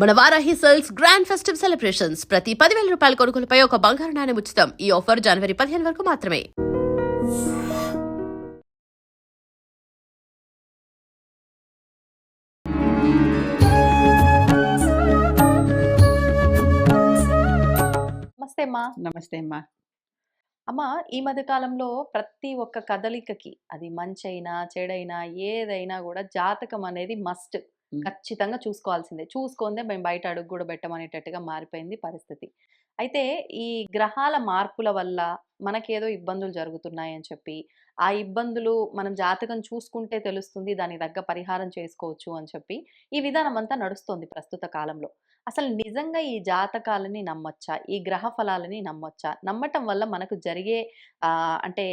మన Varahi sales grand festive celebrations ప్రతి 10,000 రూపాయల కొనుగోలుపై ఒక బంగారు నాణెం ఉచితం. ఈ ఆఫర్ జనవరి 15 వరకు మాత్రమే. నమస్తే అమ్మా. నమస్తే అమ్మా. అమ్మా, ఈ మధ్య కాలంలో ప్రతి ఒక్క కదలికకి అది మంచైనా చెడైనా ఏదైనా కూడా జాతకం అనేది మస్ట్. ఖచ్చితంగా చూసుకోవాల్సిందే. చూసుకుందే మేము బయట అడుగు కూడా పెట్టమనేటట్టుగా మారిపోయింది పరిస్థితి. అయితే ఈ గ్రహాల మార్పుల వల్ల మనకేదో ఇబ్బందులు జరుగుతున్నాయని చెప్పి, ఆ ఇబ్బందులు మనం జాతకం చూసుకుంటే తెలుస్తుంది, దానికి తగ్గ పరిహారం చేసుకోవచ్చు అని చెప్పి ఈ విధానం అంతా నడుస్తోంది ప్రస్తుత కాలంలో. అసలు నిజంగా ఈ జాతకాలని నమ్మొచ్చా? ఈ గ్రహ ఫలాలని నమ్మొచ్చా? నమ్మటం వల్ల మనకు జరిగే అంటే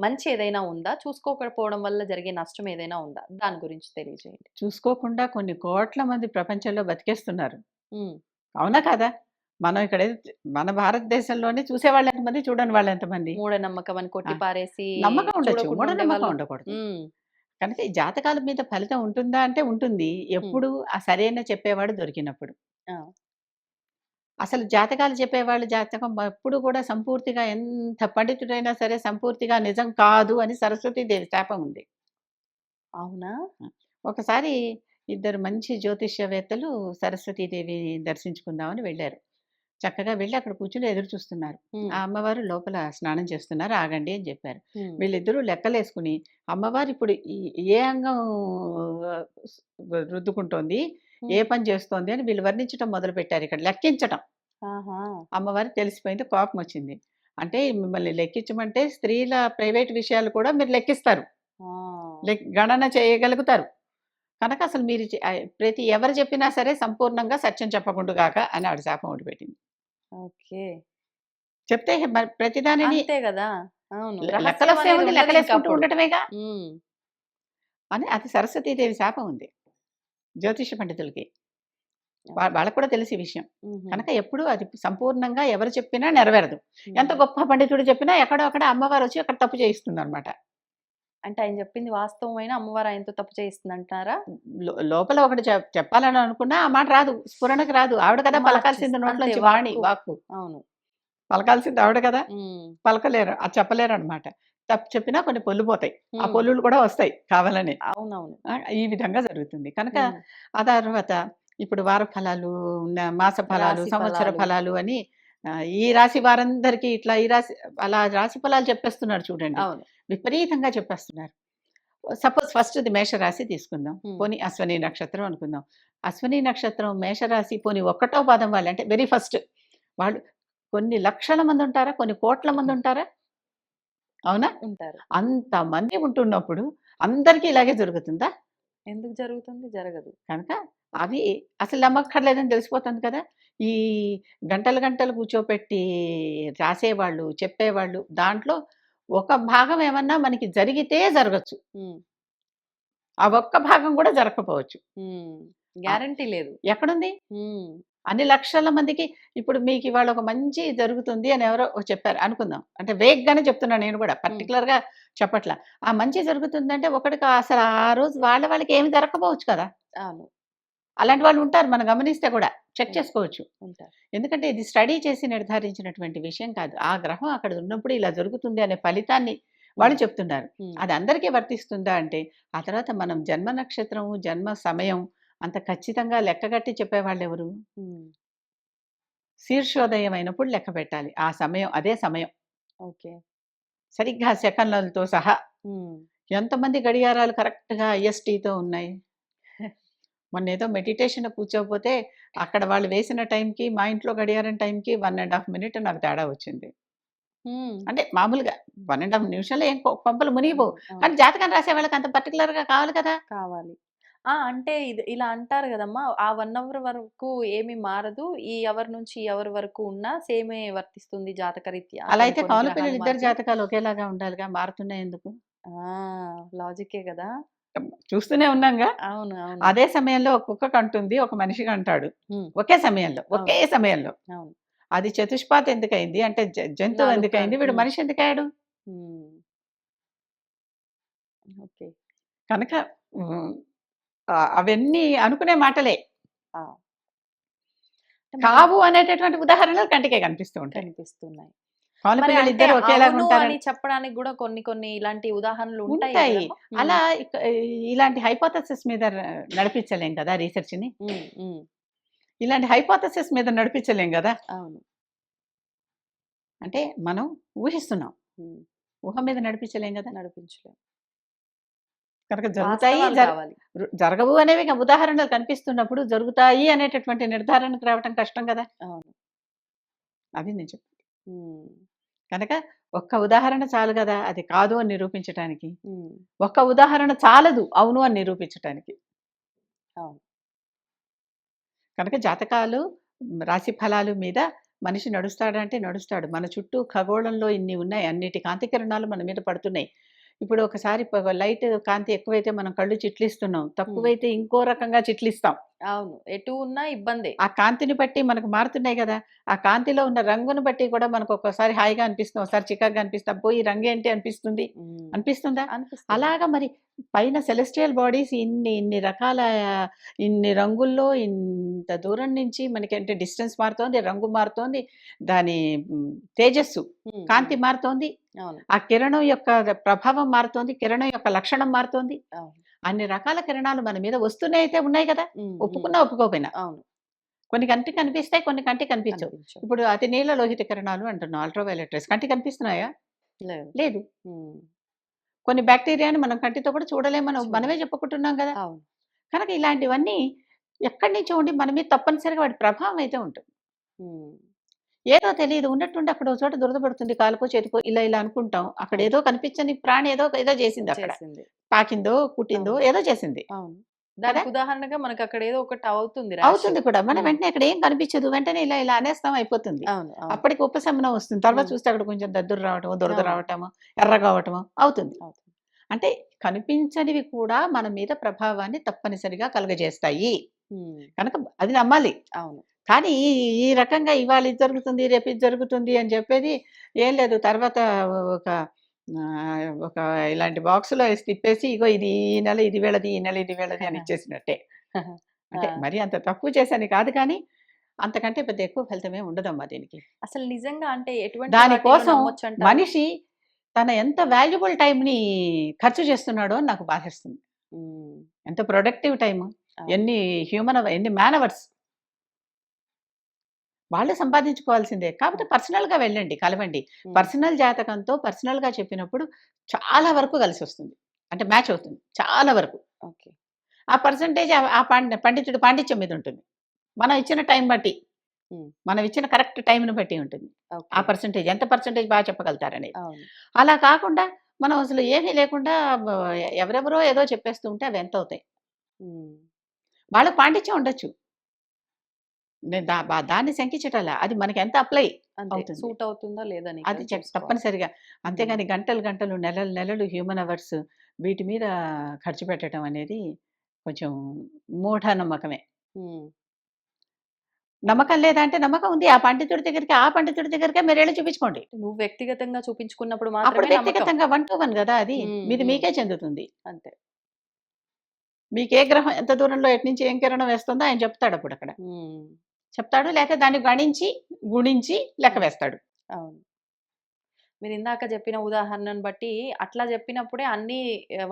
మంచి ఏదైనా ఉందా? చూసుకోకపోవడం వల్ల జరిగే నష్టం ఏదైనా ఉందా? దాని గురించి తెలియజేయండి. చూసుకోకుండా కొన్ని కోట్ల మంది ప్రపంచంలో బతికేస్తున్నారు. హ్మ్. అవునా కదా? మనం ఇక్కడ మన భారతదేశంలోనే చూసేవాళ్ళు ఎంతమంది, చూడని వాళ్ళు ఎంతమంది? మూఢనమ్మకం అని కొట్టి పారేసి నమ్మకం ఉండొచ్చు, చూడకుండా మూఢనమ్మకం ఉండేవాళ్ళు. ఉండకూడదు. హ్మ్. కనుక ఈ జాతకాల మీద ఫలితం ఉంటుందా అంటే ఉంటుంది. ఎప్పుడు ఆ సరైన చెప్పేవాడు దొరికినప్పుడు. ఆ! అసలు జాతకాలు చెప్పేవాళ్ళు జాతకం ఎప్పుడు కూడా సంపూర్తిగా ఎంత పండితుడైనా సరే సంపూర్తిగా నిజం కాదు అని సరస్వతీదేవి శాపం ఉంది. అవునా? ఒకసారి ఇద్దరు మంచి జ్యోతిష్యవేత్తలు సరస్వతీదేవి దర్శించుకుందామని వెళ్ళారు. చక్కగా వెళ్ళి అక్కడ కూర్చుని ఎదురు చూస్తున్నారు. హ్మ్. ఆ అమ్మవారు లోపల స్నానం చేస్తున్నారు, ఆగండి అని చెప్పారు. హ్మ్. వీళ్ళిద్దరూ లెక్కలేసుకుని అమ్మవారు ఇప్పుడు ఏ అంగం ఆ, రుద్దుకుంటోంది, ఏ హ్మ్. పని చేస్తోంది అని వీళ్ళు వర్ణించడం మొదలుపెట్టారు. ఇక్కడ లెక్కించటం. ఆహా! అమ్మవారికి తెలిసిపోయింది, కోపం వచ్చింది. అంటే మిమ్మల్ని లెక్కించమంటే స్త్రీల ప్రైవేట్ విషయాలు కూడా మీరు లెక్కిస్తారు, ఆ! గణన చేయగలుగుతారు. కనుక అసలు మీరు ప్రతి ఎవరు చెప్పినా సరే సంపూర్ణంగా సత్యం చెప్పకుండుగాక అని ఆవిడ శాపం ఒకటి పెట్టింది. ఓకే. చెప్తే మరి ప్రతిదానిని అంతే గదా! అవును. రహస్యం లెక్కలొస్తే అనేది ఉంది, ఉండదు లెక్కలేసుకుంటూ ఇంకప్పుడు. ఉండటమేగా హ్మ్. అని అది సరస్వతీదేవి శాపం ఉంది జ్యోతిష పండితులకి. ఓకే. వాళ్ళకు కూడా తెలిసి విషయం. హుహు. కనుక ఎప్పుడు అది సంపూర్ణంగా ఎవరు చెప్పినా నెరవేరదు. ఎంత హ్మ్. గొప్ప పండితుడు చెప్పినా ఎక్కడో అక్కడ అమ్మవారు వచ్చి అక్కడ తప్పు చేయిస్తుందన్నమాట. అంటే ఆయన చెప్పింది వాస్తవమైనా అమ్మవారు ఆయనతో తప్పు చేయిస్తుందంటారా? లోపల ఒకటి చెప్పాలని అనుకున్నా ఆ మాట రాదు, స్ఫురణకు రాదు. ఆవిడ కదా పలకాల్సింది, అంతే నోట్లోంచి వాణి వాక్కు. వాక్కు అవును. పలకాల్సింది ఆవిడ కదా. హ్మ్. పలకలేరు, అది చెప్పలేరనమాట. తప్పు చెప్పినా కొన్ని పొల్లుపోతాయి. ఆ హ్మ్. పొల్లులు కూడా వస్తాయి కావాలని. అవునవును. ఈ విధంగా జరుగుతుంది. కనుక హ్మ్. ఆ తర్వాత ఇప్పుడు వార ఫలాలు, మాస ఫలాలు, రాశి సంవత్సర ఫలాలు. ఫలాలు అని ఈ రాశి వారందరికీ ఇట్లా ఈ రాశి అలా రాశి ఫలాలు చెప్పేస్తున్నారు చూడండి. అవును. విపరీతంగా చెప్పేస్తున్నారు. సపోజ్ ఫస్ట్‌ది మేషరాశి తీసుకుందాం. హ్మ్. పోనీ అశ్విని నక్షత్రం అనుకుందాం. అశ్విని నక్షత్రం, మేషరాశి పోనీ ఒకటో పాదం వాళ్ళు అంటే వెరీ ఫస్ట్ వాళ్ళు కొన్ని లక్షల మంది ఉంటారా? కొన్ని కోట్ల మంది ఉంటారా? అవునా? ఉంటారు. అంతమంది ఉంటున్నప్పుడు అందరికీ ఇలాగే జరుగుతుందా? ఎందుకు జరుగుతుంది? జరగదు. కనుక అవి అసలు నమ్మక్కర్లేదని తెలిసిపోతుంది కదా. ఈ గంటలు గంటలు కూర్చోపెట్టి రాసేవాళ్ళు, చెప్పేవాళ్ళు దాంట్లో ఒక భాగం ఏమన్నా మనకి జరిగితే జరగచ్చు. హ్మ్. ఆ ఒక్క భాగం కూడా జరగకపోవచ్చు. హ్మ్. ఆ! గ్యారంటీ లేదు. ఎక్కడుంది? హ్మ్. అన్ని లక్షల మందికి ఇప్పుడు మీకు ఇవాళ ఒక మంచి జరుగుతుంది అని ఎవరో చెప్పారు అనుకుందాం. అంటే వేగ్గానే చెప్తున్నాను నేను కూడా. హ్మ్. పర్టిక్యులర్‌గా చెప్పట్ల. ఆ మంచి జరుగుతుందంటే ఒకడికి అసలు ఆ రోజు వాళ్ళకి ఏమి జరగకపోవచ్చు కదా. అవును. అలాంటి వాళ్ళు ఉంటారు, మనం గమనిస్తే కూడా చెక్ ఉంటారు. చేసుకోవచ్చు. ఉంటారు. ఎందుకంటే ఇది స్టడీ చేసి నిర్ధారించినటువంటి విషయం కాదు. ఆ గ్రహం అక్కడ ఉన్నప్పుడు ఇలా జరుగుతుంది అనే ఫలితాన్ని వాళ్ళు హ్మ్. చెప్తున్నారు. హ్మ్. అది అందరికీ వర్తిస్తుందా అంటే, ఆ తర్వాత మనం జన్మ నక్షత్రం, జన్మ సమయం అంత ఖచ్చితంగా లెక్కగట్టి చెప్పేవాళ్ళెవరు? హ్మ్. శీర్షోదయం అయినప్పుడు లెక్క పెట్టాలి. ఆ సమయం అదే సమయం. ఓకే. సరిగ్గా సెకన్లతో సహా. హ్మ్. ఎంతమంది గడియారాలు కరెక్ట్‌గా ఐఎస్‌టీతో ఉన్నాయి? మొన్నేదో మెడిటేషన్ కూర్చోకపోతే అక్కడ వాళ్ళు వేసిన టైంకి, మా ఇంట్లో గడియారం టైంకి 1 ½ మినిట్ నాకు తేడా వచ్చింది. హ్మ్. అంటే మామూలుగా 1 ½ నిమిషంలో ఏం కొంపలు మునిగిపోవు. అవును. అవును. కానీ జాతకం రాసే వాళ్ళకి అంత పర్టిక్యులర్‌గా కావాలి కదా. కావాలి. అంటే ఇలా అంటారు గదమ్మా! ఆ 1 అవర్ వరకు ఏమి మారదు. ఈ అవర్ నుంచి ఈ అవర్ వరకు ఉన్నా సేమే వర్తిస్తుంది జాతకరీత్యా అలా కొన్ని అయితే కొన్ని కౌలు గ్రహాల పిల్లలు ఇద్దరి మార్పులు. జాతకాలు ఒకేలాగా ఉండాలిగా, మారుతున్నాయెందుకు? లాజికే గదా! చూస్తూనే ఉన్నాంగా. అవును. అవును. అదే సమయంలో ఒక కుక్కకంటుంది, ఒక మనిషికి అంటాడు. హ్మ్. ఒకే సమయంలో, ఒకే అవును. సమయంలో. అవును. అది చతుష్పాత్ ఎందుకయింది? అంటే జంతువు 4 కాళ్ళు. ఎందుకయింది? వీడు హ్మ్. మనిషి ఎందుకయ్యాడు? హ్మ్. ఓకే. కనుక హ్మ్. అవన్నీ అనుకునే మాటలే. ఆ! అంటే మనం కావు అనేటటువంటి ఉదాహరణలు కంటికే కనిపిస్తూ ఉంటాయి. కనిపిస్తున్నాయి. పాలు మరి పిల్లలు అంటే ఇద్దరు ఒకేలాగా అవును ఉంటారని అని చెప్పడానికి కూడా కొన్ని కొన్ని ఇలాంటి ఉదాహరణలు ఉంటాయి ఉంటాయి. కదమ్మా. అలా ఇలాంటి హైపోథసిస్ మీద నడిపించలేం కదా రీసెర్చ్‌ని. ఉమ్, ఉమ్, ఇలాంటి హైపోథసిస్ మీద నడిపించలేం కదా! అవును. అంటే మనం ఊహిస్తున్నాం. ఉమ్, ఊహ మీద నడిపించలేం కదా! నడిపించలేం. కనుక జరుగుతాయి, వాస్తవాలు కావాలి. జరగవు అనేవి ఉదాహరణలు కనిపిస్తున్నప్పుడు జరుగుతాయి అనేటటువంటి నిర్ధారణకు రావటం కష్టం కదా! అవును. అది నేను చెప్పేది. ఉమ్, కనుక ఒక్క ఉదాహరణ చాలు కదా అది కాదు అని నిరూపించటానికి. ఉమ్, ఒక్క ఉదాహరణ చాలదు అవును అని నిరూపించటానికి. అవును. కనుక జాతకాలు, రాశి ఫలాలు మీద మనిషి నడుస్తాడంటే నడుస్తాడు. మన చుట్టూ ఖగోళంలో ఇన్ని ఉన్నాయి. అన్నిటి కాంతి కిరణాలు మన మీద పడుతున్నాయి. ఇప్పుడు ఒకసారి లైట్ కాంతి ఎక్కువైతే మనం కళ్ళు చిట్లిస్తున్నాం. తక్కువైతే ఇంకో రకంగా చిట్లిస్తాం. అవును. ఎటు ఉన్నా ఇబ్బందే. ఆ కాంతిని బట్టి మనకు మారుతున్నాయి కదా! ఆ కాంతిలో ఉన్న రంగును బట్టి కూడా మనకు ఒక్కోసారి హాయిగా అనిపిస్తుంది. ఒకసారి చికాకుగా అనిపిస్తుంది. అబ్బో! ఈ రంగేంటి అనిపిస్తుంది. ఉమ్, అనిపిస్తుందా? అనిపిస్తుంది. అలాగా మరి పైన సెలెస్టియల్ బాడీస్ ఇన్ని రకాల ఇన్ని రంగుల్లో ఇంత దూరం నుంచి మనకంటే డిస్టెన్స్ మారుతోంది, రంగు మారుతోంది, దాని తేజస్సు, ఉమ్, ఉమ్, కాంతి మారుతోంది. అవును. ఆ కిరణం యొక్క ప్రభావం మారుతోంది. కిరణం యొక్క లక్షణం మారుతోంది. అవును. అన్ని రకాల కిరణాలు మన మీద వస్తూనే అయితే ఉన్నాయి కదా! ఉమ్, ఉమ్, ఒప్పుకున్నా, ఒప్పుకోకపోయినా. అవును. కొన్ని కంటికి కనిపిస్తాయి, కొన్ని కంటికి కనిపించవు. కనిపించవు. ఇప్పుడు అతి నీల లోహిత కిరణాలు అంటున్నాం. అల్ట్రావైలెట్ రేస్ కంటికి కనిపిస్తున్నాయా? లేదు. లేదు. ఉమ్, కొన్ని బ్యాక్టీరియాని మనం కంటితో కూడా చూడలేమని చూడలేం. మనమే చెప్పుకుంటున్నాం కదా! అవును. కనుక ఇలాంటివన్నీ ఎక్కడి నుంచో ఉండి మన మీద తప్పనిసరిగా వాటి ప్రభావం అయితే ఉంటుంది. ఉమ్, ఏదో తెలీదు ఉన్నట్టుండి అక్కడ ఒక చోట దురద పడుతుంది. కాలుకో, చేతికో ఇలా అనుకుంటాం. అక్కడ అవును. ఏదో కనిపించని ప్రాణి ఏదో ఏదో చేసింది అక్కడ. చేసింది. పాకిందో, కుట్టిందో అవును. ఏదో చేసింది. అవును. కదా! దానికి ఉదాహరణగా మనకు అక్కడ ఏదో ఒకటి అవుతుంది ర్యాష్. అవుతుంది కూడా. మనం ఉమ్, వెంటనే అక్కడ ఏం కనిపించదు. వెంటనే ఇలా అనేస్తాం అయిపోతుంది. అవును. అవును. అప్పటికి ఉపశమనం వస్తుంది. తర్వాత ఉమ్, చూస్తే అక్కడ కొంచెం దద్దురు రావటమో, దురద అవును. రావటమో, ఎర్రగా అవ్వటమో అవుతుంది. అవుతుంది. అంటే కనిపించనివి కూడా మన మీద ప్రభావాన్ని తప్పనిసరిగా కలుగజేస్తాయి. ఉమ్, కనుక అది నమ్మాలి. అవును. కానీ ఈ ఈ రకంగా ఇవాళ ఇది జరుగుతుంది, రేపు ఇది జరుగుతుంది అని చెప్పేది ఏం లేదు. తర్వాత ఒక ఒక ఇలాంటి బాక్స్‌లో ఏసి తిప్పేసి ఇగో ఇది ఈ నెల ఇది వీళ్ళది, ఈ నెల ఇది వీళ్ళది అని ఇచ్చేసినట్టే. అంటే ఆ! మరీ అంత తక్కువ చేశాను కాదు కానీ, అంతకంటే పెద్ద ఎక్కువ ఫలితమేం ఉండదమ్మా దీనికి. అసలు నిజంగా అంటే ఎటువంటి వాటిలో దానికోసం నమ్మొచ్చంటారు? మనిషి తన ఎంత వాల్యుబుల్ టైమ్‌ని ఖర్చు చేస్తున్నాడో అని నాకు బాధేస్తుంది. హ్మ్. ఎంత ప్రొడక్టివ్ టైము, అవును. ఎన్ని మ్యాన్ అవర్స్ వాళ్ళు సంపాదించుకోవాల్సిందే. కాకపోతే పర్సనల్‌గా వెళ్ళండి, కలవండి. హ్మ్. పర్సనల్ జాతకంతో పర్సనల్‌గా చెప్పినప్పుడు చాలా వరకు కలిసొస్తుంది. అంటే మ్యాచ్ అవుతుంది. చాలా వరకు. ఓకే. ఆ పర్సెంటేజ్ ఆ పండితుడి పాండిత్యం మీద ఉంటుంది. మనం ఇచ్చిన టైం బట్టి. హ్మ్. మనం ఇచ్చిన కరెక్ట్ టైంని బట్టి ఉంటుంది. ఆ ఓకే. పర్సెంటేజ్ ఎంత పర్సెంటేజ్ బాగా చెప్పగలుగుతారనేది. అవును. అలా కాకుండా మనం అసలు ఏమీ లేకుండా బ ఎవరెవరో ఏదో చెప్పేస్తూ ఉంటే అవి ఎంతవుతాయి? హ్మ్. వాళ్ళకి పాండిత్యం ఉండొచ్చు. నేను దాన్ని శంకించటంలా. అది మనకి ఎంత అప్లై అంతే. అవుతుంది. సూట్ అవుతుందా లేదా అది నీకది చూసుకోవాలి. తప్పనిసరిగా. అంతేగాని గంటలు గంటలు, నెలలు నెలలు హ్యూమన్ అవర్స్ వీటి మీద ఖర్చు పెట్టడం అనేది కొంచెం మూఢనమ్మకమే. హ్మ్. నమ్మకం లేదా అంటే నమ్మకం ఉంది. ఆ పండితుడి దగ్గరికే మీరెళ్లి చూపించుకోండి. నువ్వు వ్యక్తిగతంగా చూపించుకున్నప్పుడు అప్పుడు మాత్రమే నమ్మకం. వ్యక్తిగతంగా 1 to 1 గదా అది. హ్మ్. మీది హ్మ్. మీకే చెందుతుంది. అంతే. మీకే గ్రహం ఎంత దూరంలో ఎటునుంచి ఏం కిరణం వేస్తుందో ఆయన చెప్తాడప్పుడక్కడ. హ్మ్. చెప్తాడు లేతే దాన్ని గణించి, గుణించి లెక్క అవును. వేస్తాడు. అవును. మీరిందాక చెప్పిన ఉదాహరణను బట్టి అట్లా చెప్పినప్పుడే అన్నీ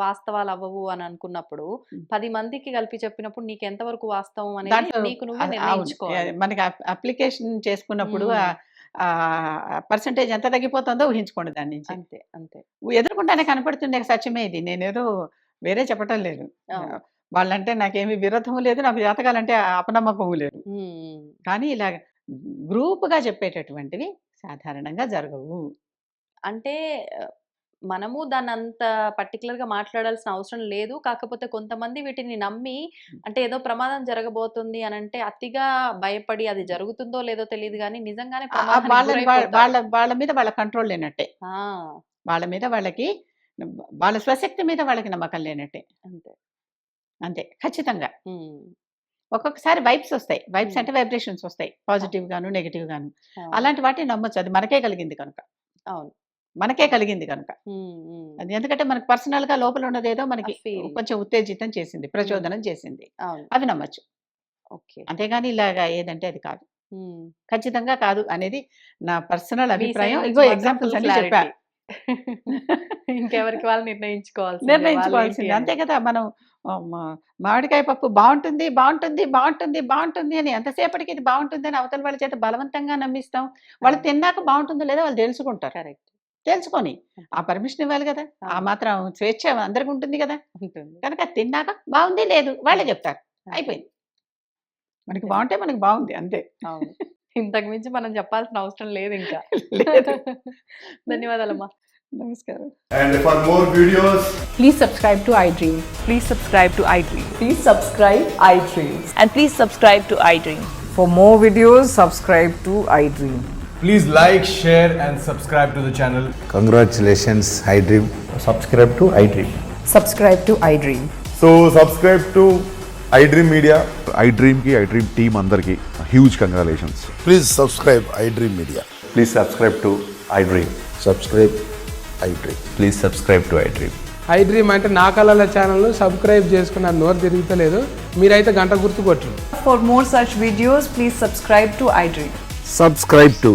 వాస్తవాలవ్వవు అని అనుకున్నప్పుడు, హ్మ్. 10 మందికి కలిపి చెప్పినప్పుడు నీకెంత వరకు వాస్తవం అనేది దాంట్లో నీకు నువ్వే అవును. నిర్ణయించుకోవాలి. మనకి అప్లికేషన్ చేసుకున్నప్పుడు హ్మ్. పర్సెంటేజ్ ఎంత తగ్గిపోతుందో ఊహించుకోండి దాని నుంచి. అంతే. అంతే. ఎదురుగుండానే కనపడుతుండే సత్యమే ఇది. నేనేదో వేరే చెప్పటం లేదు. అవును. వాళ్ళంటే నాకేమి విరోధము లేదు. నాకు జాతకాలంటే అపనమ్మకము లేదు. హ్మ్. కానీ ఇలాగ గ్రూప్‌గా చెప్పేటటువంటివి సాధారణంగా జరగవు. అంటే ఆహ్, మనము దాన్నంత పర్టిక్యులర్‌గా మాట్లాడాల్సిన అవసరం లేదు. కాకపోతే కొంతమంది వీటిని నమ్మి అంటే ఏదో ప్రమాదం జరగబోతుంది అనంటే అతిగా భయపడి అది జరుగుతుందో లేదో తెలీదు గానీ నిజంగానే ప్రమాదానికి వాళ్ళని గురైపోతారు. వాళ్ళ మీద వాళ్ళ కంట్రోల్ లేనట్టే. ఆ! వాళ్ళ మీద వాళ్ళకి వాళ్ళ స్వశక్తి మీద వాళ్ళకి నమ్మకం లేనట్టే. అంతే. అంతే. ఖచ్చితంగా. హ్మ్. ఒక్కొక్కసారి వైబ్స్ ఒస్తాయి. వైబ్స్ హ్మ్. అంటే వైబ్రేషన్స్ ఒస్తాయి. పాజిటివ్ గాను, నెగెటివ్ గాను. అవును. అలాంటి వాటిని నమ్మొచ్చు. అది మనకే కలిగింది కనుక. అవును. మనకే కలిగింది కనుక. హ్మ్. హ్మ్. అది ఎందుకంటే మనకు పర్సనల్‌గా లోపల ఉన్నదేదో ఆ మనకి ఫీలింగ్. కొంచెం ఉత్తేజితం చేసింది. హ్మ్. ప్రచోదనం చేసింది. అవును. అవి నమ్మొచ్చు. ఓకే. అంతేగాని ఇలాగా ఏదంటే అది కాదు. ఖచ్చితంగా కాదు అనేది నా పర్సనల్ మీ అభిప్రాయం. side నుంచి ఇగో మాత్రం ఎగ్జాంపుల్స్ full అన్ని చెప్పా. clarity. ఇంకెవరికి వాళ్ళు నిర్ణయించుకోవాల్సిందే. నిర్ణయించుకోవాల్సింది. అంతే కదా! మనం మామిడికాయ పప్పు బావుంటుంది, బావుంటుంది, బావుంటుంది, బావుంటుంది అని ఎంతసేపటికి ఇది బావుంటుందని అవతల వాళ్ళ చేత బలవంతంగా నమ్మిస్తాం. వాళ్ళు తిన్నాక బావుంటుందో లేదో వాళ్ళు తెలుసుకుంటారు. కరెక్ట్. తెలుసుకొని ఆ పర్మిషన్ ఇవ్వాలి కదా! ఆ మాత్రం స్వేచ్ఛ అందరికి ఉంటుంది కదా! ఉంటుంది. కనుక తిన్నాక బావుంది, లేదు వాళ్ళే చెప్తారు. అయిపోయింది. మనకి బావుంటే మనకి బావుంది అంతే. అవును. ఇంతకు మించి మనం చెప్పాల్సిన అవసరం లేదు ఇంకా. లేదు. ధన్యవాదాలమ్మా. నమస్కారం. And for more videos, Please subscribe to iDream. Please subscribe to iDream. Please subscribe iDream. And please subscribe to iDream. For more videos, subscribe to iDream. please like, share, and subscribe to the channel. Congratulations, iDream. subscribe to iDream. Subscribe to iDream. So subscribe to iDream Media. iDream ki iDream team అందరికి huge congratulations. Please subscribe iDream Media. Please subscribe to iDream. Subscribe iDream. Please subscribe to iDream. iDream అంటే నా కళల ఛానల్ను subscribe చేసుకున్న నోరు తిరుగుతలేదు, మీరైతే గంట గుర్తు కొట్టండి. For more such videos, please subscribe to iDream. Subscribe to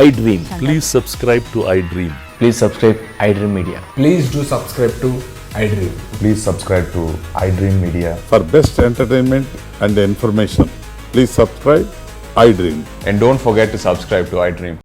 iDream. Please subscribe to iDream. Please subscribe iDream Media. Please do subscribe to iDream. Please subscribe to iDream Media. For best entertainment and information, please subscribe iDream. And don't forget to subscribe to iDream.